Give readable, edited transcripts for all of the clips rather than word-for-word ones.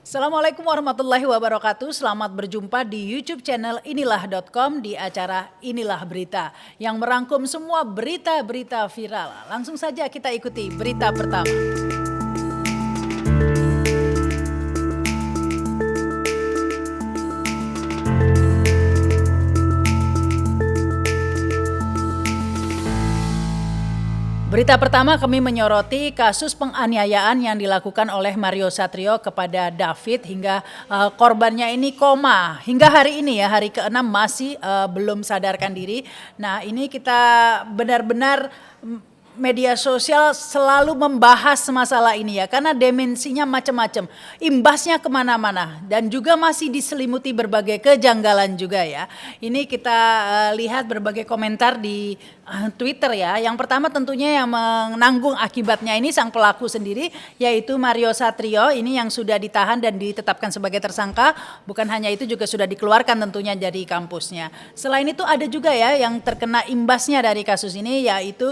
Assalamualaikum warahmatullahi wabarakatuh. Selamat berjumpa di YouTube channel inilah.com di acara Inilah Berita yang merangkum semua berita-berita viral. Langsung saja kita ikuti berita pertama. Berita pertama kami menyoroti kasus penganiayaan yang dilakukan oleh Mario Satrio kepada David hingga korbannya ini koma. Hingga hari ini ya, hari ke-6 masih belum sadarkan diri. Nah, ini kita benar-benar media sosial selalu membahas masalah ini ya, karena dimensinya macam-macam, imbasnya kemana-mana dan juga masih diselimuti berbagai kejanggalan juga ya. Ini kita lihat berbagai komentar di Twitter ya. Yang pertama tentunya yang menanggung akibatnya ini sang pelaku sendiri, yaitu Mario Satrio ini yang sudah ditahan dan ditetapkan sebagai tersangka. Bukan hanya itu, juga sudah dikeluarkan tentunya dari kampusnya. Selain itu ada juga ya yang terkena imbasnya dari kasus ini, yaitu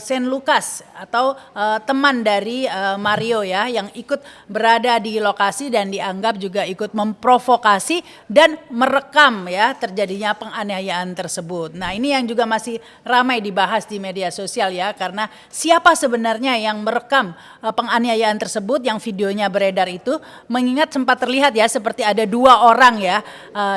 Sen Lucas atau teman dari Mario ya, yang ikut berada di lokasi dan dianggap juga ikut memprovokasi dan merekam ya terjadinya penganiayaan tersebut. Nah, ini yang juga masih ramai dibahas di media sosial ya, karena siapa sebenarnya yang merekam penganiayaan tersebut yang videonya beredar itu, mengingat sempat terlihat ya seperti ada dua orang ya.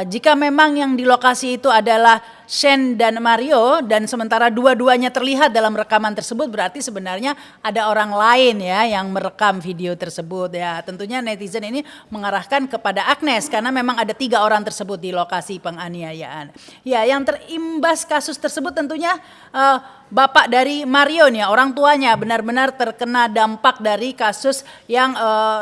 Jika memang yang di lokasi itu adalah Shen dan Mario dan sementara dua-duanya terlihat dalam rekaman tersebut, berarti sebenarnya ada orang lain ya yang merekam video tersebut ya. Tentunya netizen ini mengarahkan kepada Agnes karena memang ada 3 orang tersebut di lokasi penganiayaan. Ya, yang terimbas kasus tersebut tentunya bapak dari Mario nih, orang tuanya benar-benar terkena dampak dari kasus yang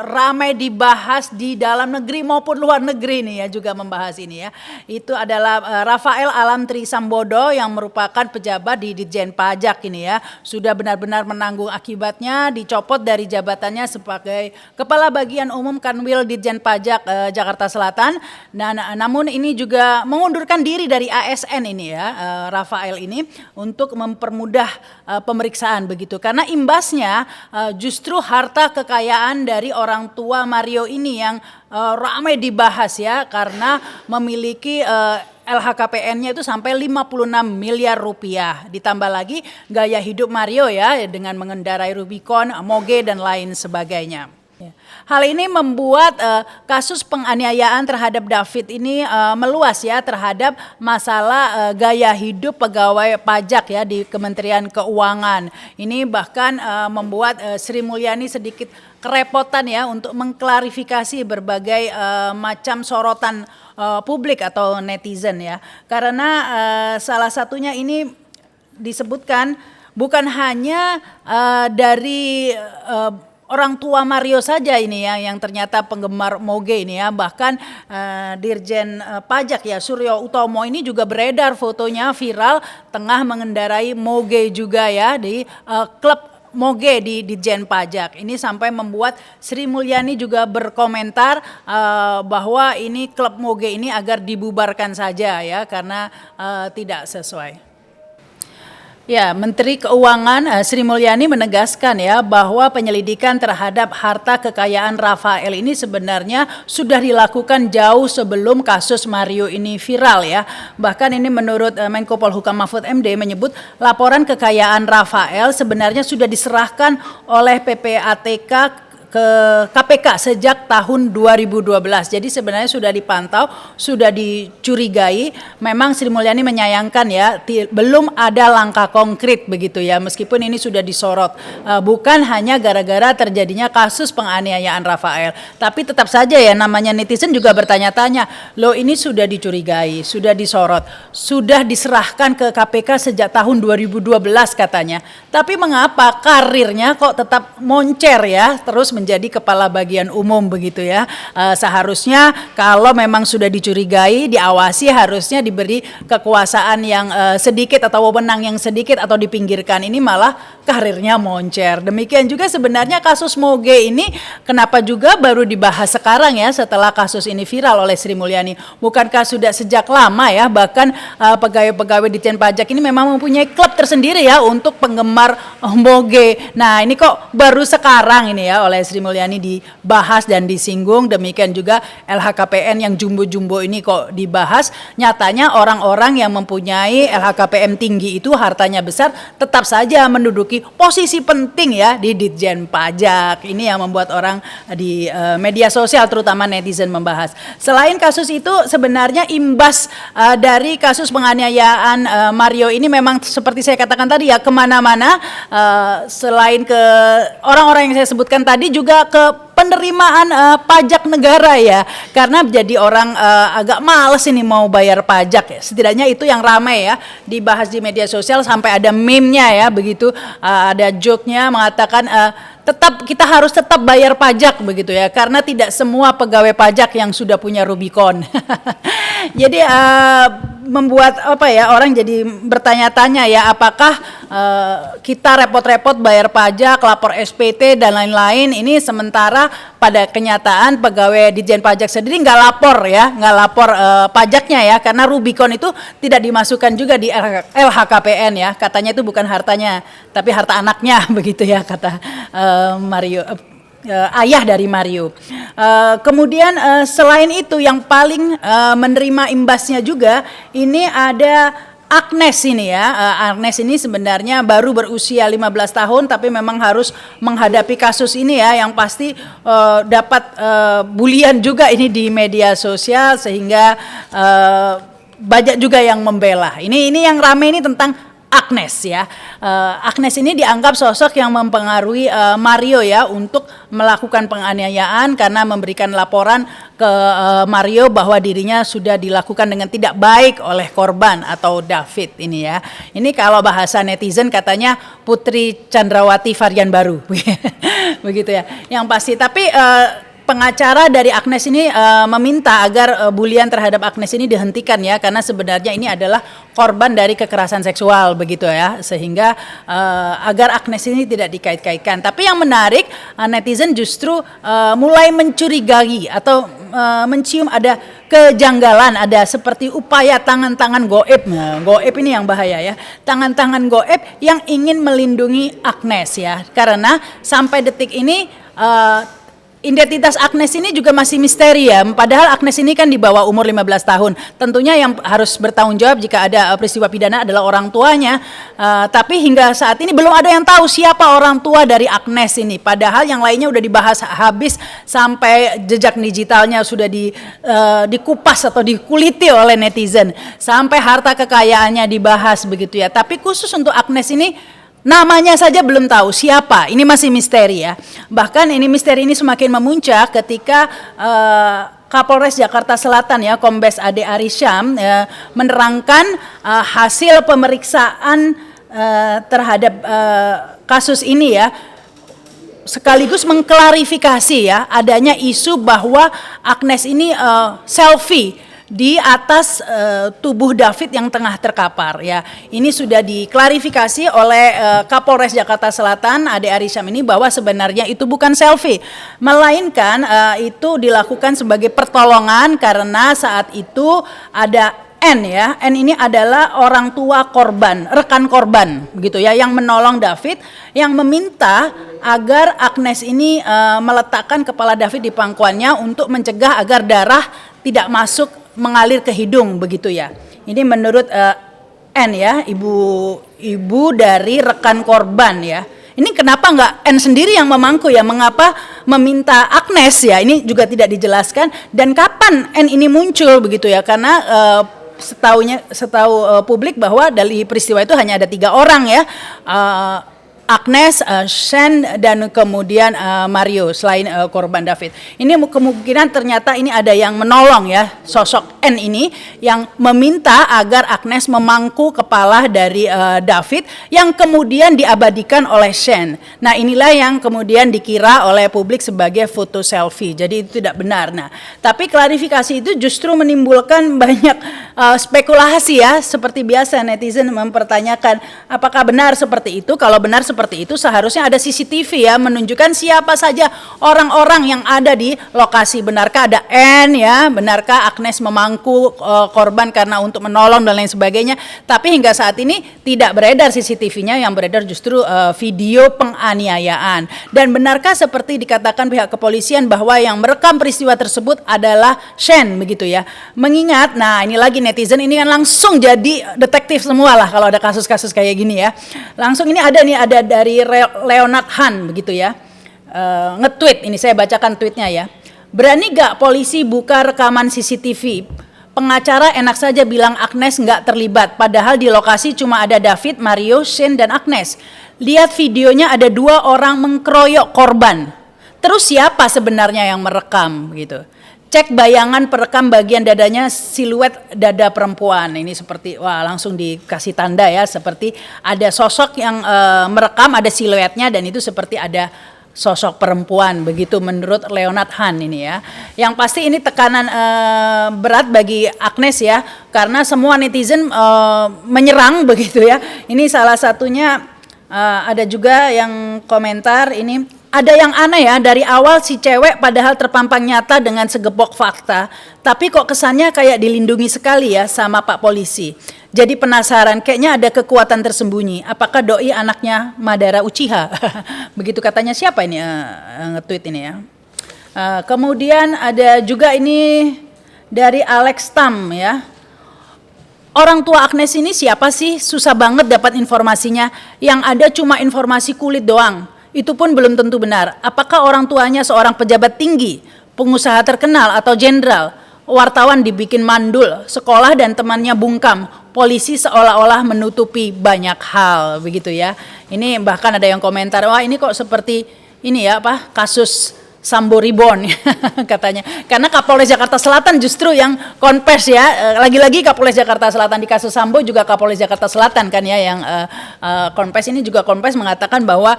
ramai dibahas di dalam negeri maupun luar negeri nih ya, juga membahas ini ya. Itu adalah Rafael Aluntri Sambodo yang merupakan pejabat di Ditjen Pajak ini ya. Sudah benar-benar menanggung akibatnya, dicopot dari jabatannya sebagai Kepala Bagian Umum Kanwil Ditjen Pajak Jakarta Selatan. Dan namun ini juga mengundurkan diri dari ASN ini ya, Rafael ini, untuk mempermudah pemeriksaan begitu. Karena imbasnya justru harta kekayaan dari orang tua Mario ini yang ramai dibahas ya, karena memiliki LHKPN-nya itu sampai 56 miliar rupiah. Ditambah lagi gaya hidup Mario ya, dengan mengendarai Rubicon, Moge dan lain sebagainya. Hal ini membuat kasus penganiayaan terhadap David ini meluas ya, terhadap masalah gaya hidup pegawai pajak ya di Kementerian Keuangan. Ini bahkan membuat Sri Mulyani sedikit kerepotan ya untuk mengklarifikasi berbagai macam sorotan publik atau netizen ya. Karena salah satunya ini disebutkan bukan hanya dari orang tua Mario saja ini ya yang ternyata penggemar Moge ini ya, bahkan Dirjen Pajak ya Suryo Utomo ini juga beredar fotonya viral tengah mengendarai Moge juga ya di klub Moge di Ditjen Pajak. Ini sampai membuat Sri Mulyani juga berkomentar bahwa ini klub Moge ini agar dibubarkan saja ya, karena tidak sesuai. Ya, Menteri Keuangan Sri Mulyani menegaskan ya bahwa penyelidikan terhadap harta kekayaan Rafael ini sebenarnya sudah dilakukan jauh sebelum kasus Mario ini viral ya. Bahkan ini menurut Menko Polhukam Mahfud MD menyebut laporan kekayaan Rafael sebenarnya sudah diserahkan oleh PPATK ke KPK sejak tahun 2012. Jadi sebenarnya sudah dipantau, sudah dicurigai. Memang Sri Mulyani menyayangkan ya, belum ada langkah konkret begitu ya, meskipun ini sudah disorot. Bukan hanya gara-gara terjadinya kasus penganiayaan Rafael, tapi tetap saja ya namanya netizen juga bertanya-tanya, loh ini sudah dicurigai, sudah disorot, sudah diserahkan ke KPK sejak tahun 2012 katanya. Tapi mengapa karirnya kok tetap moncer ya, terus menjadi kepala bagian umum begitu ya. Seharusnya kalau memang sudah dicurigai, diawasi, harusnya diberi kekuasaan yang sedikit atau wewenang yang sedikit atau dipinggirkan. Ini malah karirnya moncer. Demikian juga sebenarnya kasus Moge ini kenapa juga baru dibahas sekarang ya setelah kasus ini viral oleh Sri Mulyani. Bukankah sudah sejak lama ya, bahkan pegawai-pegawai Ditjen Pajak ini memang mempunyai klub tersendiri ya untuk penggemar Moge. Nah, ini kok baru sekarang ini ya oleh Sri Mulyani dibahas dan disinggung, demikian juga LHKPN yang jumbo-jumbo ini kok dibahas. Nyatanya orang-orang yang mempunyai LHKPN tinggi itu hartanya besar tetap saja menduduki posisi penting ya di Ditjen Pajak. Ini yang membuat orang di media sosial terutama netizen membahas. Selain kasus itu sebenarnya imbas dari kasus penganiayaan Mario ini memang seperti saya katakan tadi ya kemana-mana, selain ke orang-orang yang saya sebutkan tadi juga ke penerimaan pajak negara ya, karena jadi orang agak males ini mau bayar pajak ya. Setidaknya itu yang ramai ya dibahas di media sosial, sampai ada meme-nya ya begitu, ada joke-nya mengatakan kita harus tetap bayar pajak begitu ya, karena tidak semua pegawai pajak yang sudah punya Rubicon. Jadi membuat orang jadi bertanya-tanya ya, apakah kita repot-repot bayar pajak, lapor SPT dan lain-lain ini, sementara pada kenyataan pegawai Ditjen Pajak sendiri nggak lapor pajaknya ya, karena Rubicon itu tidak dimasukkan juga di LHKPN ya, katanya itu bukan hartanya tapi harta anaknya begitu ya, kata Mario, ayah dari Mario. Kemudian selain itu yang paling menerima imbasnya juga ini ada Agnes ini ya. Agnes ini sebenarnya baru berusia 15 tahun tapi memang harus menghadapi kasus ini ya, yang pasti dapat bulian juga ini di media sosial, sehingga banyak juga yang membela. Ini yang rame ini tentang Agnes ya. Agnes ini dianggap sosok yang mempengaruhi Mario ya untuk melakukan penganiayaan, karena memberikan laporan ke Mario bahwa dirinya sudah dilakukan dengan tidak baik oleh korban atau David ini ya. Ini kalau bahasa netizen katanya Putri Chandrawati varian baru. Begitu ya. Yang pasti tapi pengacara dari Agnes ini meminta agar bulian terhadap Agnes ini dihentikan ya, karena sebenarnya ini adalah korban dari kekerasan seksual begitu ya, sehingga agar Agnes ini tidak dikait-kaitkan. Tapi yang menarik, netizen justru mulai mencurigai atau mencium ada kejanggalan, ada seperti upaya tangan-tangan goib. Nah, goib ini yang bahaya ya, tangan-tangan goib yang ingin melindungi Agnes ya, karena sampai detik ini identitas Agnes ini juga masih misteri ya, padahal Agnes ini kan di bawah umur 15 tahun. Tentunya yang harus bertanggung jawab jika ada peristiwa pidana adalah orang tuanya. Tapi hingga saat ini belum ada yang tahu siapa orang tua dari Agnes ini. Padahal yang lainnya udah dibahas habis, sampai jejak digitalnya sudah dikupas atau dikuliti oleh netizen. Sampai harta kekayaannya dibahas begitu ya. Tapi khusus untuk Agnes ini, namanya saja belum tahu siapa, ini masih misteri ya. Bahkan ini misteri ini semakin memuncak ketika Kapolres Jakarta Selatan ya, Kombes Ade Arysyam menerangkan hasil pemeriksaan terhadap kasus ini ya, sekaligus mengklarifikasi ya adanya isu bahwa Agnes ini selfie di atas tubuh David yang tengah terkapar ya. Ini sudah diklarifikasi oleh Kapolres Jakarta Selatan Ade Arysyam ini bahwa sebenarnya itu bukan selfie, melainkan itu dilakukan sebagai pertolongan karena saat itu ada N ya. N ini adalah orang tua korban, rekan korban begitu ya, yang menolong David, yang meminta agar Agnes ini meletakkan kepala David di pangkuannya untuk mencegah agar darah tidak masuk mengalir ke hidung begitu ya. Ini menurut N ya, ibu dari rekan korban ya. Ini kenapa nggak N sendiri yang memangku ya? Mengapa meminta Agnes ya? Ini juga tidak dijelaskan. Dan kapan N ini muncul begitu ya? Karena setahu publik bahwa dari peristiwa itu hanya ada 3 orang ya. Agnes, Shen, dan kemudian Mario selain korban David. Ini kemungkinan ternyata ini ada yang menolong ya, sosok N ini yang meminta agar Agnes memangku kepala dari David yang kemudian diabadikan oleh Shen. Nah inilah yang kemudian dikira oleh publik sebagai foto selfie, jadi itu tidak benar. Nah tapi klarifikasi itu justru menimbulkan banyak spekulasi ya, seperti biasa netizen mempertanyakan apakah benar seperti itu. Kalau benar seperti itu seharusnya ada CCTV ya, menunjukkan siapa saja orang-orang yang ada di lokasi. Benarkah ada N ya, benarkah Agnes memangku memangku korban karena untuk menolong dan lain sebagainya. Tapi hingga saat ini tidak beredar CCTV-nya, yang beredar justru video penganiayaan. Dan benarkah seperti dikatakan pihak kepolisian bahwa yang merekam peristiwa tersebut adalah Shane begitu ya? Mengingat, nah ini lagi netizen ini kan langsung jadi detektif semua lah kalau ada kasus-kasus kayak gini ya. Langsung ini ada dari Leonard Han begitu ya. Nge-tweet, ini saya bacakan tweetnya ya. Berani gak polisi buka rekaman CCTV? Pengacara enak saja bilang Agnes gak terlibat, padahal di lokasi cuma ada David, Mario, Shane, dan Agnes. Lihat videonya ada 2 orang mengkeroyok korban. Terus siapa sebenarnya yang merekam gitu? Cek bayangan perekam bagian dadanya, siluet dada perempuan. Ini seperti, wah langsung dikasih tanda ya, seperti ada sosok yang merekam, ada siluetnya, dan itu seperti ada sosok perempuan begitu menurut Leonard Han ini ya. Yang pasti ini tekanan berat bagi Agnes ya, karena semua netizen menyerang begitu ya. Ini salah satunya ada juga yang komentar ini, ada yang aneh ya, dari awal si cewek padahal terpampang nyata dengan segepok fakta, tapi kok kesannya kayak dilindungi sekali ya sama Pak Polisi. Jadi penasaran, kayaknya ada kekuatan tersembunyi. Apakah doi anaknya Madara Uchiha? Begitu katanya siapa ini nge-tweet ini ya. Kemudian ada juga ini dari Alex Tam ya. Orang tua Agnes ini siapa sih? Susah banget dapat informasinya. Yang ada cuma informasi kulit doang. Itu pun belum tentu benar. Apakah orang tuanya seorang pejabat tinggi, pengusaha terkenal atau jenderal? Wartawan dibikin mandul, sekolah dan temannya bungkam, polisi seolah-olah menutupi banyak hal begitu ya. Ini bahkan ada yang komentar, wah ini kok seperti ini ya apa kasus Sambo Reborn katanya. Karena Kapolres Jakarta Selatan justru yang konfes ya. Lagi-lagi Kapolres Jakarta Selatan di kasus Sambo juga Kapolres Jakarta Selatan kan ya yang konfes. Ini juga konfes mengatakan bahwa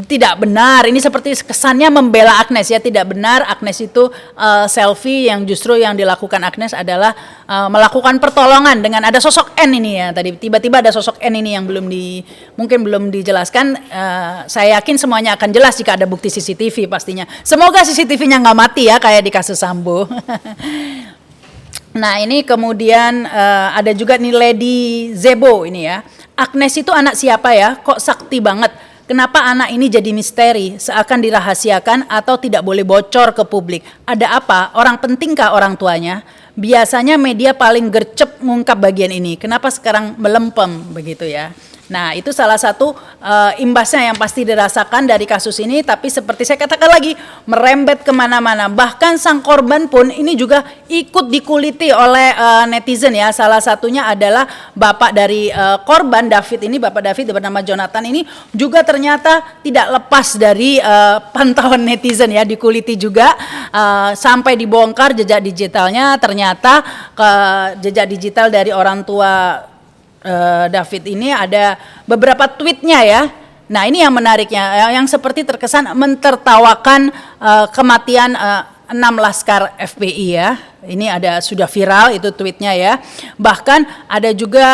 tidak benar. Ini seperti kesannya membela Agnes ya. Tidak benar Agnes itu selfie, yang justru yang dilakukan Agnes adalah melakukan pertolongan dengan ada sosok N ini ya. Tadi tiba-tiba ada sosok N ini yang mungkin belum dijelaskan. Saya yakin semuanya akan jelas jika ada bukti CCTV pastinya. Semoga CCTV-nya nggak mati ya kayak di kasus Sambo. Nah ini kemudian ada juga nih Lady Zebo ini ya. Agnes itu anak siapa ya? Kok sakti banget? Kenapa anak ini jadi misteri? Seakan dirahasiakan atau tidak boleh bocor ke publik. Ada apa? Orang pentingkah orang tuanya? Biasanya media paling gercep ngungkap bagian ini. Kenapa sekarang melempem begitu ya? Nah itu salah satu imbasnya yang pasti dirasakan dari kasus ini, tapi seperti saya katakan lagi merembet kemana-mana. Bahkan sang korban pun ini juga ikut dikuliti oleh netizen ya. Salah satunya adalah bapak dari korban David ini, bapak David bernama Jonathan ini juga ternyata tidak lepas dari pantauan netizen ya, dikuliti juga sampai dibongkar jejak digitalnya. Ternyata jejak digital dari orang tua David ini ada beberapa tweetnya ya. Nah ini yang menariknya, yang seperti terkesan mentertawakan kematian 6 laskar FPI ya. Ini sudah viral itu tweetnya ya. Bahkan ada juga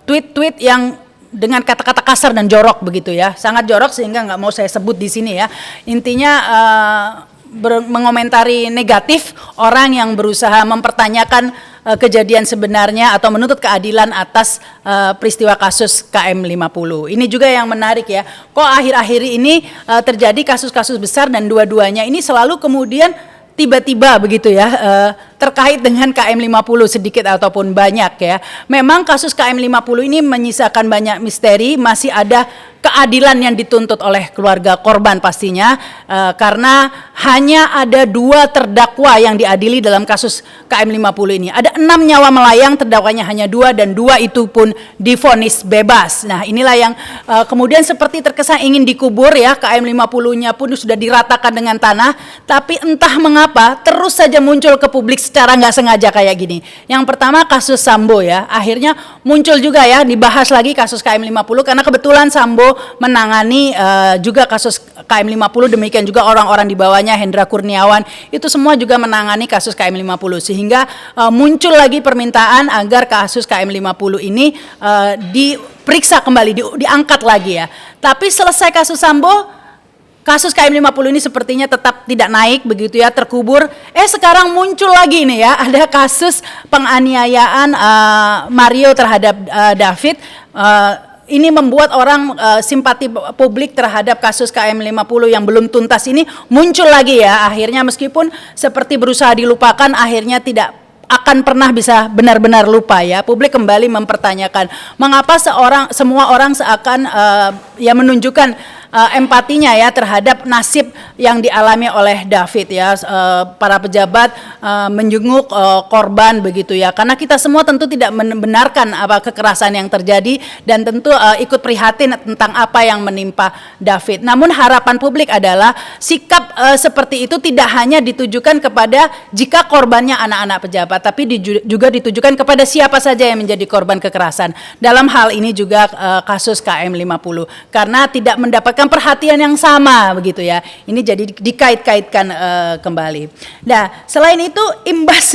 tweet-tweet yang dengan kata-kata kasar dan jorok begitu ya, sangat jorok sehingga nggak mau saya sebut di sini ya. Intinya mengomentari negatif orang yang berusaha mempertanyakan kejadian sebenarnya atau menuntut keadilan atas peristiwa kasus KM50. Ini juga yang menarik ya, kok akhir-akhir ini terjadi kasus-kasus besar dan dua-duanya ini selalu kemudian tiba-tiba begitu ya terkait dengan KM50 sedikit ataupun banyak ya. Memang kasus KM50 ini menyisakan banyak misteri, masih ada keadilan yang dituntut oleh keluarga korban pastinya, karena hanya ada 2 terdakwa yang diadili dalam kasus KM50 ini. Ada 6 nyawa melayang, terdakwanya hanya 2 dan 2 itu pun divonis bebas. Nah inilah yang kemudian seperti terkesan ingin dikubur ya, KM50-nya pun sudah diratakan dengan tanah, tapi entah mengapa terus saja muncul ke publik secara nggak sengaja kayak gini. Yang pertama kasus Sambo ya, akhirnya muncul juga ya, dibahas lagi kasus KM50 karena kebetulan Sambo menangani juga kasus KM50, demikian juga orang-orang di bawahnya, Hendra Kurniawan, itu semua juga menangani kasus KM50 sehingga muncul lagi permintaan agar kasus KM50 ini diperiksa kembali, diangkat lagi ya. Tapi selesai kasus Sambo, kasus KM50 ini sepertinya tetap tidak naik begitu ya, terkubur. Sekarang muncul lagi nih ya, ada kasus penganiayaan Mario terhadap David. Ini membuat orang simpati publik terhadap kasus KM50 yang belum tuntas ini muncul lagi ya. Akhirnya meskipun seperti berusaha dilupakan, akhirnya tidak akan pernah bisa benar-benar lupa ya. Publik kembali mempertanyakan mengapa semua orang seakan ya menunjukkan empatinya ya terhadap nasib yang dialami oleh David ya. Para pejabat menjenguk korban begitu ya, karena kita semua tentu tidak membenarkan apa kekerasan yang terjadi dan tentu ikut prihatin tentang apa yang menimpa David. Namun harapan publik adalah sikap seperti itu tidak hanya ditujukan kepada jika korbannya anak-anak pejabat, tapi juga ditujukan kepada siapa saja yang menjadi korban kekerasan. Dalam hal ini juga kasus KM50 karena tidak mendapatkan perhatian yang sama begitu ya. Ini jadi dikait-kaitkan kembali. Nah, selain itu imbas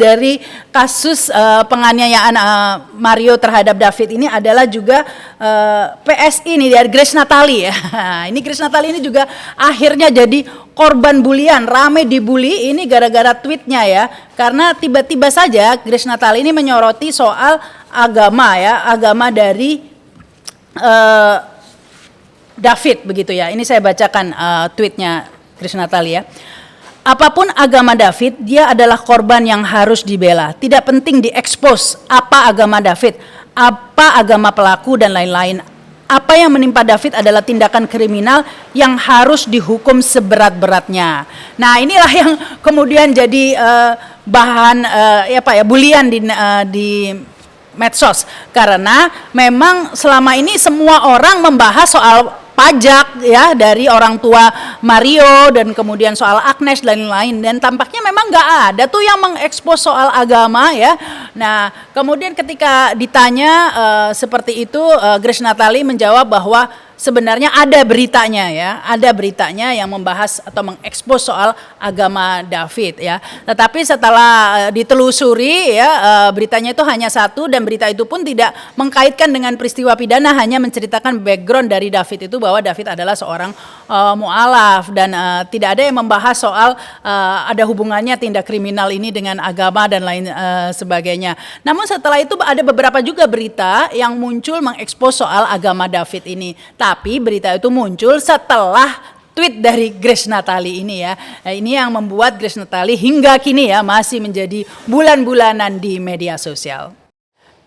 dari kasus penganiayaan Mario terhadap David ini adalah juga PSI ini dari Grace Natali ya. Ini Grace Natali ini juga akhirnya jadi korban bulian, rame dibully ini gara-gara tweetnya ya. Karena tiba-tiba saja Grace Natali ini menyoroti soal agama ya, agama dari David begitu ya. Ini saya bacakan tweetnya Grace Natali ya. Apapun agama David, dia adalah korban yang harus dibela. Tidak penting diekspos apa agama David, apa agama pelaku dan lain-lain. Apa yang menimpa David adalah tindakan kriminal yang harus dihukum seberat-beratnya. Nah, inilah yang kemudian jadi bahan bulian di medsos, karena memang selama ini semua orang membahas soal pajak ya dari orang tua Mario dan kemudian soal Agnes dan lain-lain, dan tampaknya memang nggak ada tuh yang mengekspos soal agama ya. Nah, kemudian ketika ditanya seperti itu, Grace Natali menjawab bahwa sebenarnya ada beritanya ya, ada beritanya yang membahas atau mengekspos soal agama David ya. Tetapi setelah ditelusuri ya, beritanya itu hanya satu dan berita itu pun tidak mengkaitkan dengan peristiwa pidana, hanya menceritakan background dari David itu bahwa David adalah seorang mu'alaf dan tidak ada yang membahas soal ada hubungannya tindak kriminal ini dengan agama dan lain sebagainya. Namun setelah itu ada beberapa juga berita yang muncul mengekspos soal agama David ini. Tapi berita itu muncul setelah tweet dari Grace Natali ini ya. Nah, ini yang membuat Grace Natali hingga kini ya masih menjadi bulan-bulanan di media sosial.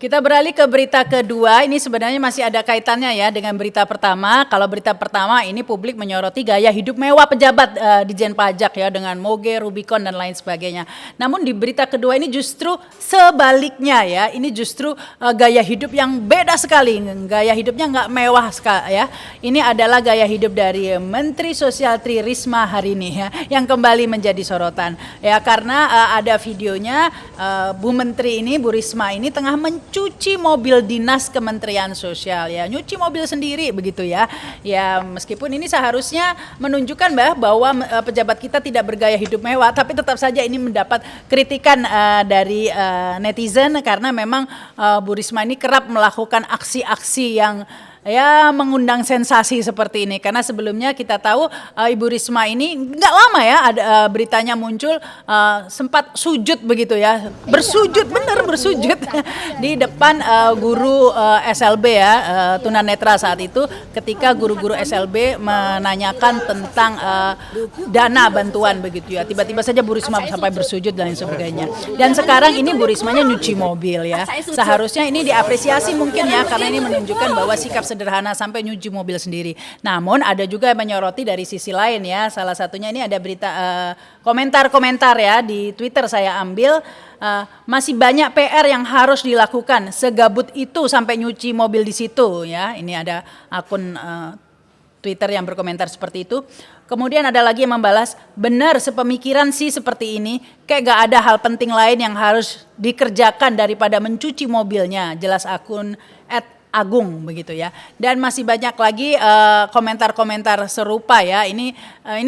Kita beralih ke berita kedua, ini sebenarnya masih ada kaitannya ya dengan berita pertama. Kalau berita pertama ini publik menyoroti gaya hidup mewah pejabat Ditjen Pajak ya dengan moge, Rubicon dan lain sebagainya. Namun di berita kedua ini justru sebaliknya ya, ini justru gaya hidup yang beda sekali, gaya hidupnya nggak mewah sekali ya. Ini adalah gaya hidup dari Menteri Sosial Tri Risma hari ini ya, yang kembali menjadi sorotan ya karena ada videonya Bu Menteri ini, Bu Risma ini tengah cuci mobil dinas Kementerian Sosial ya, nyuci mobil sendiri begitu ya. Ya meskipun ini seharusnya menunjukkan bahwa pejabat kita tidak bergaya hidup mewah, tapi tetap saja ini mendapat kritikan dari netizen karena memang Bu Risma ini kerap melakukan aksi-aksi yang ya mengundang sensasi seperti ini. Karena sebelumnya kita tahu Ibu Risma ini nggak lama ya ada beritanya muncul sempat sujud begitu ya, bersujud di depan guru SLB ya, tunanetra saat itu ketika guru-guru SLB menanyakan tentang dana bantuan begitu ya. Tiba-tiba saja Bu Risma sampai bersujud dan lain sebagainya. Dan sekarang ini Bu Rismanya nyuci mobil ya. Seharusnya ini diapresiasi mungkin ya, karena ini menunjukkan bahwa sikap sederhana sampai nyuci mobil sendiri. Namun ada juga yang menyoroti dari sisi lain ya. Salah satunya ini ada berita komentar-komentar ya di Twitter saya ambil, masih banyak PR yang harus dilakukan. Segabut itu sampai nyuci mobil di situ ya. Ini ada akun Twitter yang berkomentar seperti itu. Kemudian ada lagi yang membalas, benar sepemikiran sih seperti ini, kayak gak ada hal penting lain yang harus dikerjakan daripada mencuci mobilnya. Jelas akun Agung begitu ya. Dan masih banyak lagi komentar-komentar serupa ya. Ini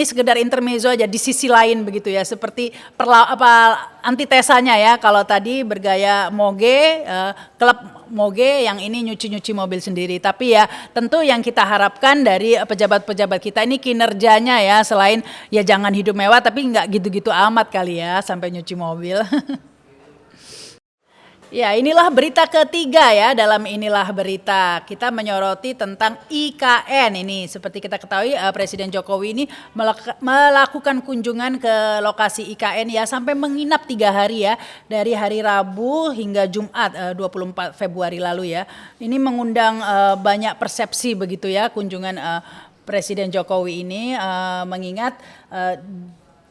sekedar intermezzo aja di sisi lain begitu ya. Seperti antitesanya ya. Kalau tadi bergaya moge, klub moge, yang ini nyuci-nyuci mobil sendiri. Tapi ya tentu yang kita harapkan dari pejabat-pejabat kita ini kinerjanya ya, selain ya jangan hidup mewah tapi nggak gitu-gitu amat kali ya sampai nyuci mobil. Ya, inilah berita ketiga ya, dalam inilah berita kita menyoroti tentang IKN ini. Seperti kita ketahui Presiden Jokowi ini melakukan kunjungan ke lokasi IKN ya sampai menginap 3 hari ya, dari hari Rabu hingga Jumat 24 Februari lalu ya. Ini mengundang banyak persepsi begitu ya kunjungan Presiden Jokowi ini, mengingat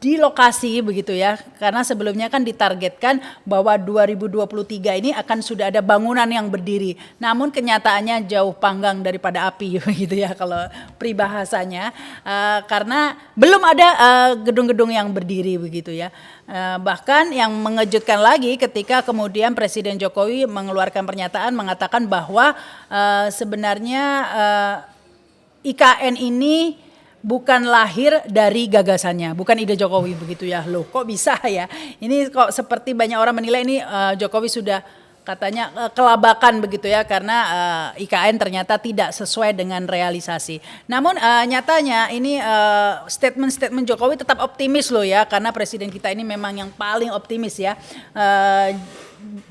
di lokasi begitu ya, karena sebelumnya kan ditargetkan bahwa 2023 ini akan sudah ada bangunan yang berdiri, namun kenyataannya jauh panggang daripada api begitu ya kalau peribahasanya, karena belum ada gedung-gedung yang berdiri begitu ya. Bahkan yang mengejutkan lagi ketika kemudian Presiden Jokowi mengeluarkan pernyataan mengatakan bahwa sebenarnya IKN ini bukan lahir dari gagasannya, bukan ide Jokowi begitu ya. Loh kok bisa ya? Ini kok seperti banyak orang menilai ini Jokowi sudah katanya kelabakan begitu ya, karena IKN ternyata tidak sesuai dengan realisasi. Namun nyatanya ini statement-statement Jokowi tetap optimis loh ya, karena presiden kita ini memang yang paling optimis ya.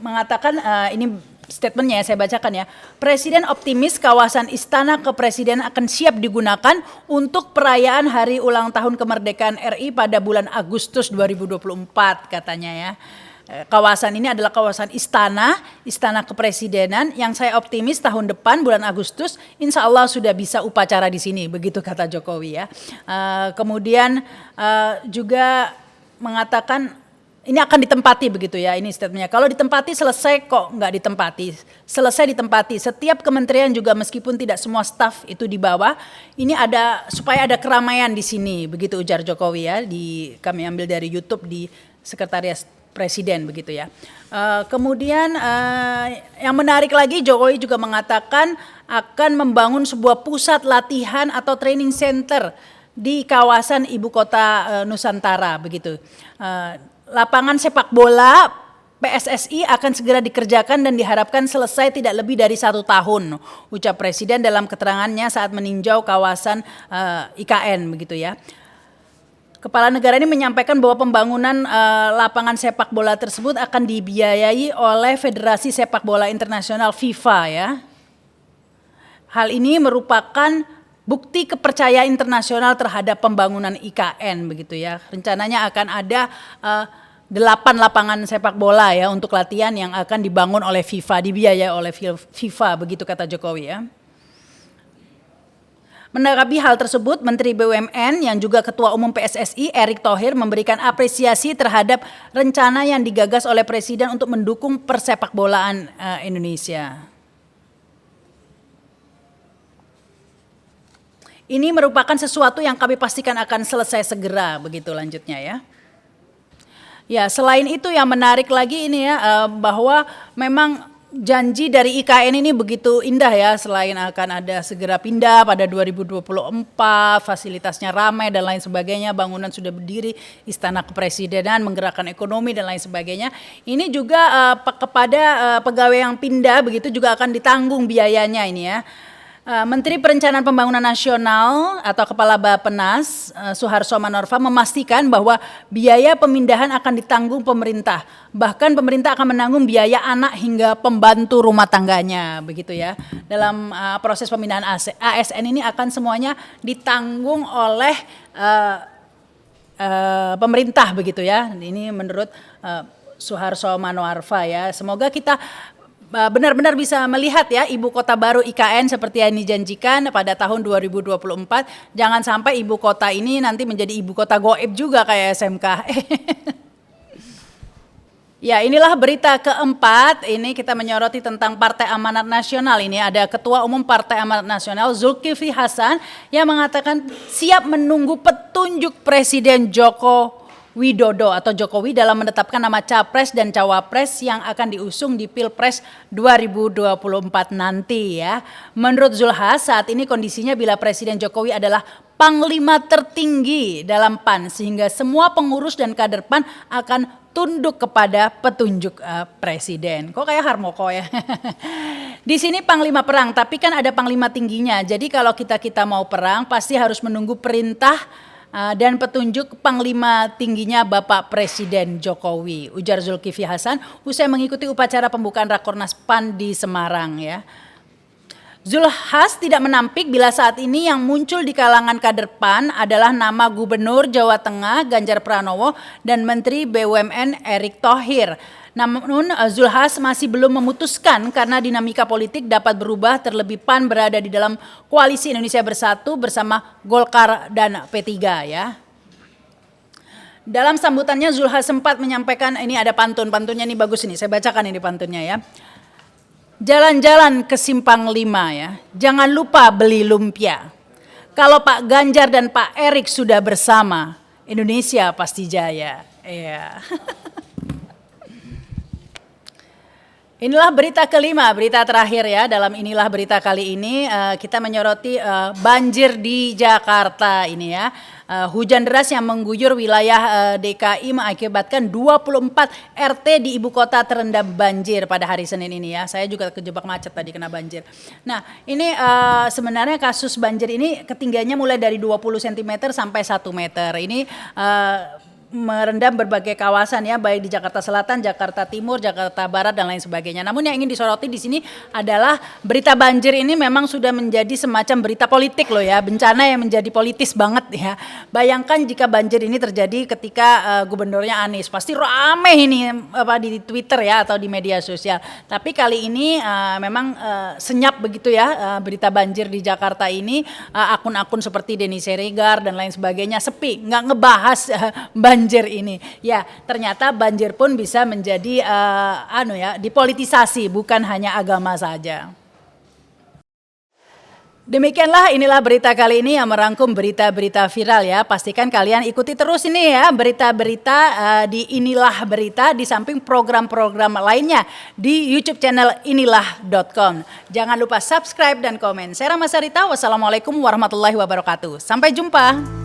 Mengatakan ini statementnya saya bacakan ya. Presiden optimis kawasan Istana Kepresidenan akan siap digunakan untuk perayaan hari ulang tahun kemerdekaan RI pada bulan Agustus 2024 katanya ya. Kawasan ini adalah kawasan Istana Kepresidenan yang saya optimis tahun depan bulan Agustus insya Allah sudah bisa upacara di sini, begitu kata Jokowi ya. Kemudian juga mengatakan ini akan ditempati begitu ya, ini statementnya. Kalau ditempati selesai kok nggak ditempati, selesai ditempati. Setiap kementerian juga meskipun tidak semua staf itu di bawah, ini ada supaya ada keramaian di sini, begitu ujar Jokowi ya. Kami ambil dari YouTube di Sekretariat Presiden begitu ya. Kemudian yang menarik lagi Jokowi juga mengatakan akan membangun sebuah pusat latihan atau training center di kawasan ibu kota Nusantara begitu. Lapangan sepak bola PSSI akan segera dikerjakan dan diharapkan selesai tidak lebih dari 1 tahun, ucap Presiden dalam keterangannya saat meninjau kawasan IKN begitu ya. Kepala negara ini menyampaikan bahwa pembangunan lapangan sepak bola tersebut akan dibiayai oleh Federasi Sepak Bola Internasional FIFA ya. Hal ini merupakan bukti kepercayaan internasional terhadap pembangunan IKN begitu ya. Rencananya akan ada 8 lapangan sepak bola ya untuk latihan yang akan dibangun oleh FIFA, dibiayai oleh FIFA begitu kata Jokowi ya. Menanggapi hal tersebut, Menteri BUMN yang juga Ketua Umum PSSI Erick Thohir memberikan apresiasi terhadap rencana yang digagas oleh Presiden untuk mendukung persepakbolaan Indonesia. Ini merupakan sesuatu yang kami pastikan akan selesai segera, begitu lanjutnya ya. Ya, selain itu yang menarik lagi ini ya, bahwa memang janji dari IKN ini begitu indah ya, selain akan ada segera pindah pada 2024, fasilitasnya ramai dan lain sebagainya, bangunan sudah berdiri, Istana Kepresidenan, menggerakkan ekonomi dan lain sebagainya. Ini juga kepada pegawai yang pindah begitu juga akan ditanggung biayanya ini ya. Menteri Perencanaan Pembangunan Nasional atau Kepala Bappenas Suharso Manoarfa memastikan bahwa biaya pemindahan akan ditanggung pemerintah. Bahkan pemerintah akan menanggung biaya anak hingga pembantu rumah tangganya begitu ya. Dalam proses pemindahan ASN ini akan semuanya ditanggung oleh pemerintah begitu ya. Ini menurut Suharso Manoarfa ya. Semoga kita benar-benar bisa melihat ya ibu kota baru IKN seperti yang dijanjikan pada tahun 2024. Jangan sampai ibu kota ini nanti menjadi ibu kota goib juga kayak SMK. Ya, inilah berita keempat. Ini kita menyoroti tentang Partai Amanat Nasional. Ini ada Ketua Umum Partai Amanat Nasional Zulkifli Hasan yang mengatakan siap menunggu petunjuk Presiden Joko Widodo atau Jokowi dalam menetapkan nama capres dan cawapres yang akan diusung di Pilpres 2024 nanti ya. Menurut Zulkifli Hasan saat ini kondisinya bila Presiden Jokowi adalah panglima tertinggi dalam PAN sehingga semua pengurus dan kader PAN akan tunduk kepada petunjuk presiden. Kok kayak Harmoko ya? Di sini panglima perang, tapi kan ada panglima tingginya. Jadi kalau kita mau perang pasti harus menunggu perintah dan petunjuk panglima tingginya Bapak Presiden Jokowi, ujar Zulkifli Hasan usai mengikuti upacara pembukaan Rakornas PAN di Semarang ya. Zulkifli Hasan tidak menampik bila saat ini yang muncul di kalangan kader PAN adalah nama Gubernur Jawa Tengah Ganjar Pranowo dan Menteri BUMN Erick Thohir. Namun Zulkifli Hasan masih belum memutuskan karena dinamika politik dapat berubah terlebih PAN berada di dalam koalisi Indonesia Bersatu bersama Golkar dan P3 ya. Dalam sambutannya Zulkifli Hasan sempat menyampaikan, ini ada pantunnya nih bagus nih, saya bacakan ini pantunnya ya. Jalan-jalan ke Simpang 5 ya, jangan lupa beli lumpia. Kalau Pak Ganjar dan Pak Erik sudah bersama, Indonesia pasti jaya. Iya. Inilah berita kelima, berita terakhir ya dalam inilah berita kali ini kita menyoroti banjir di Jakarta ini ya. Hujan deras yang mengguyur wilayah DKI mengakibatkan 24 RT di ibu kota terendam banjir pada hari Senin ini ya. Saya juga kejebak macet tadi kena banjir. Nah ini sebenarnya kasus banjir ini ketinggiannya mulai dari 20 cm sampai 1 meter. Ini merendam berbagai kawasan ya, baik di Jakarta Selatan, Jakarta Timur, Jakarta Barat dan lain sebagainya. Namun yang ingin disoroti di sini adalah berita banjir ini memang sudah menjadi semacam berita politik loh ya, bencana yang menjadi politis banget ya. Bayangkan jika banjir ini terjadi ketika gubernurnya Anies, pasti rame ini di Twitter ya atau di media sosial. Tapi kali ini memang senyap begitu ya berita banjir di Jakarta ini, akun-akun seperti Denny Siregar dan lain sebagainya sepi, nggak ngebahas banjir ini. Ya, ternyata banjir pun bisa menjadi dipolitisasi, bukan hanya agama saja. Demikianlah inilah berita kali ini yang merangkum berita-berita viral ya. Pastikan kalian ikuti terus ini ya berita-berita di Inilah Berita di samping program-program lainnya di YouTube channel inilah.com. Jangan lupa subscribe dan komen. Saya Rahma Sarita, wassalamualaikum warahmatullahi wabarakatuh. Sampai jumpa.